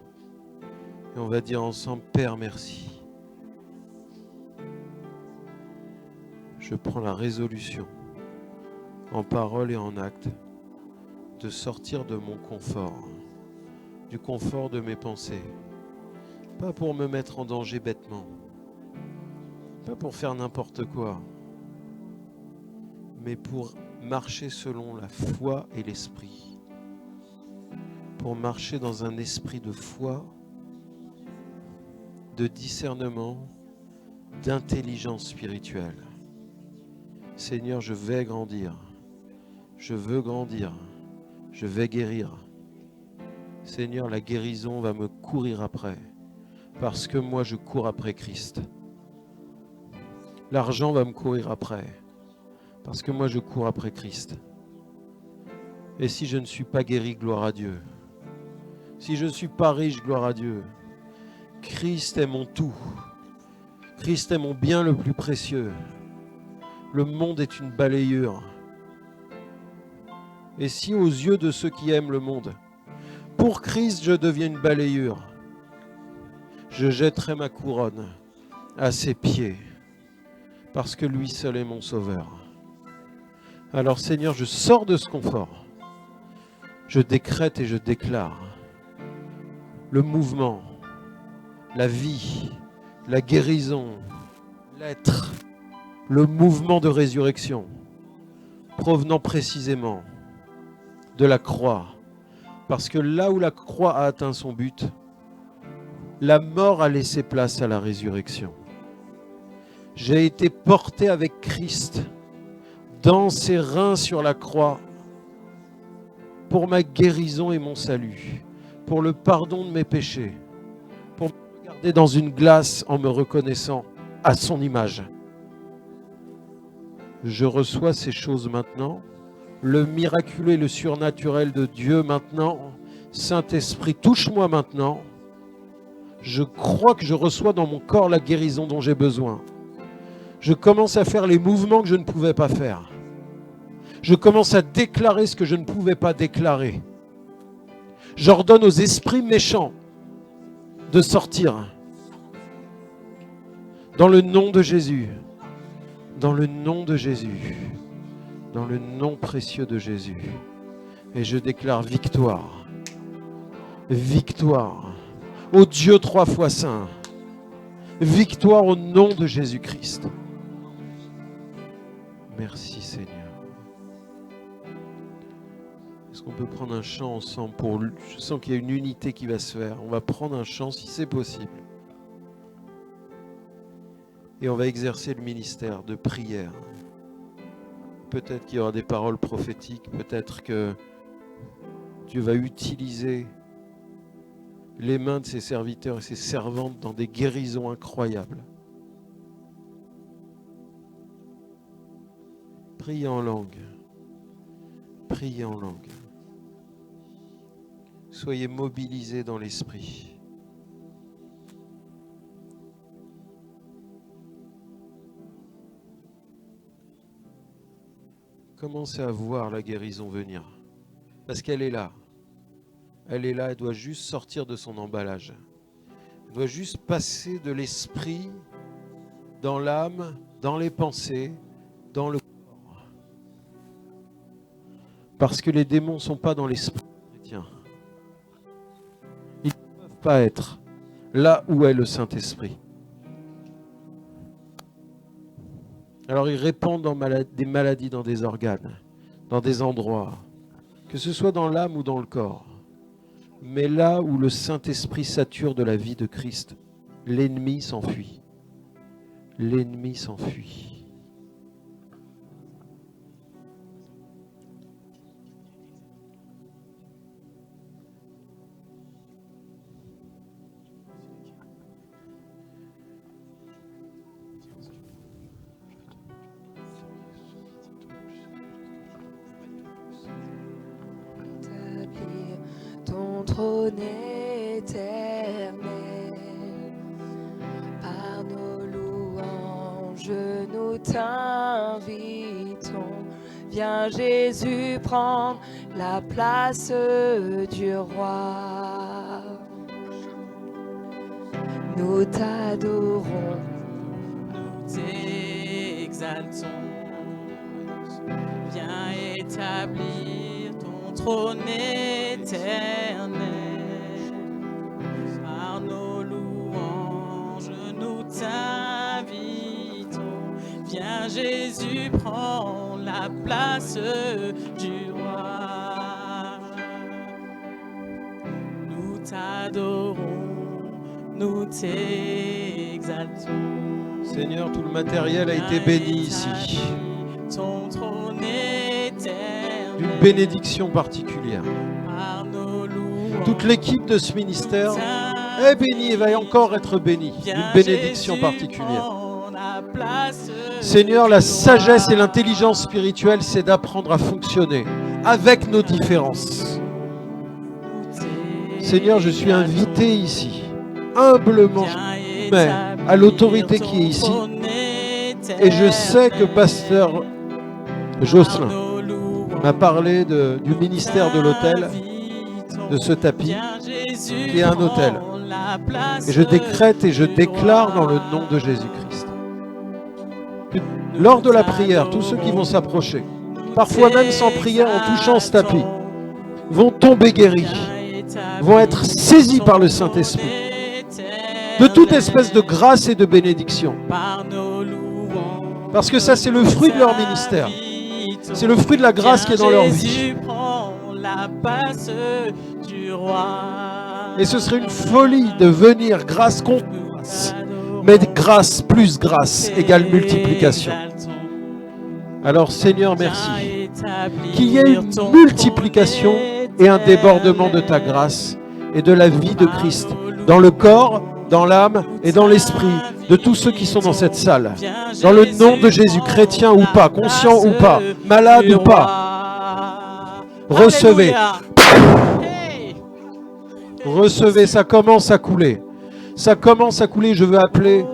Et on va dire ensemble, Père, merci. Je prends la résolution, en parole et en acte, de sortir de mon confort, du confort de mes pensées. Pas pour me mettre en danger bêtement, pas pour faire n'importe quoi, mais pour marcher selon la foi et l'esprit. Pour marcher dans un esprit de foi, de discernement, d'intelligence spirituelle. Seigneur, je vais grandir, je veux grandir, je vais guérir. Seigneur, la guérison va me courir après, parce que moi je cours après Christ. L'argent va me courir après, parce que moi je cours après Christ. Et si je ne suis pas guéri, gloire à Dieu. Si je ne suis pas riche, gloire à Dieu. Christ est mon tout. Christ est mon bien le plus précieux. Le monde est une balayure. Et si aux yeux de ceux qui aiment le monde, pour Christ je deviens une balayure, je jetterai ma couronne à ses pieds, parce que lui seul est mon sauveur. Alors Seigneur, je sors de ce confort. Je décrète et je déclare le mouvement, la vie, la guérison, l'être, le mouvement de résurrection, provenant précisément de la croix. Parce que là où la croix a atteint son but, la mort a laissé place à la résurrection. J'ai été porté avec Christ dans ses reins sur la croix pour ma guérison et mon salut, pour le pardon de mes péchés, pour regarder dans une glace en me reconnaissant à son image. Je reçois ces choses maintenant. Le miraculeux et le surnaturel de Dieu maintenant. Saint-Esprit, touche-moi maintenant. Je crois que je reçois dans mon corps la guérison dont j'ai besoin. Je commence à faire les mouvements que je ne pouvais pas faire. Je commence à déclarer ce que je ne pouvais pas déclarer. J'ordonne aux esprits méchants de sortir. Dans le nom de Jésus. Dans le nom de Jésus. Dans le nom précieux de Jésus. Et je déclare victoire. Victoire. Ô Dieu 3 fois saint. Victoire au nom de Jésus-Christ. Merci Seigneur. Est-ce qu'on peut prendre un chant ensemble pour... Je sens qu'il y a une unité qui va se faire. On va prendre un chant si c'est possible. Et on va exercer le ministère de prière. Peut-être qu'il y aura des paroles prophétiques. Peut-être que Dieu va utiliser les mains de ses serviteurs et ses servantes dans des guérisons incroyables. Priez en langue. Priez en langue. Soyez mobilisés dans l'esprit. Commencez à voir la guérison venir. Parce qu'elle est là. Elle est là, elle doit juste sortir de son emballage. Elle doit juste passer de l'esprit dans l'âme, dans les pensées, dans le corps. Parce que les démons ne sont pas dans l'esprit chrétien. Ils ne peuvent pas être là où est le Saint-Esprit. Alors ils répandent des maladies dans des organes, dans des endroits, que ce soit dans l'âme ou dans le corps. Mais là où le Saint-Esprit sature de la vie de Christ, l'ennemi s'enfuit. L'ennemi s'enfuit. Trône éternel, par nos louanges nous t'invitons. Viens Jésus prendre la place du roi. Nous t'adorons, nous t'exaltons. Viens établir ton trône éternel. Par nos louanges, nous t'invitons. Viens Jésus, prends la place du roi. Nous t'adorons, nous t'exaltons. Seigneur, tout le matériel a été béni ici. Ton trône éternel. D'une bénédiction particulière. Toute l'équipe de ce ministère est bénie et va encore être bénie d'une bénédiction particulière. Seigneur, la sagesse et l'intelligence spirituelle, c'est d'apprendre à fonctionner avec nos différences. Seigneur, je suis invité ici, humblement, mais à l'autorité qui est ici. Et je sais que Pasteur Jocelyn m'a parlé du ministère de l'autel, de ce tapis, qui est un autel. Et je décrète et je déclare dans le nom de Jésus-Christ. Lors de la prière, tous ceux qui vont s'approcher, parfois même sans prière, en touchant ce tapis, vont tomber guéris, vont être saisis par le Saint-Esprit, de toute espèce de grâce et de bénédiction. Parce que ça, c'est le fruit de leur ministère. C'est le fruit de la grâce qui est dans leur vie. Et ce serait une folie de venir grâce contre grâce. Mais grâce plus grâce égale multiplication. Alors Seigneur, merci. Qu'il y ait une multiplication et un débordement de ta grâce et de la vie de Christ dans le corps, dans l'âme et dans l'esprit de tous ceux qui sont dans cette salle. Dans le nom de Jésus, chrétien ou pas, conscient ou pas, malade ou pas, recevez. Recevez, ça commence à couler. Ça commence à couler, je veux appeler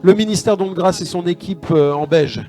le ministère Don de Grâce et son équipe en beige.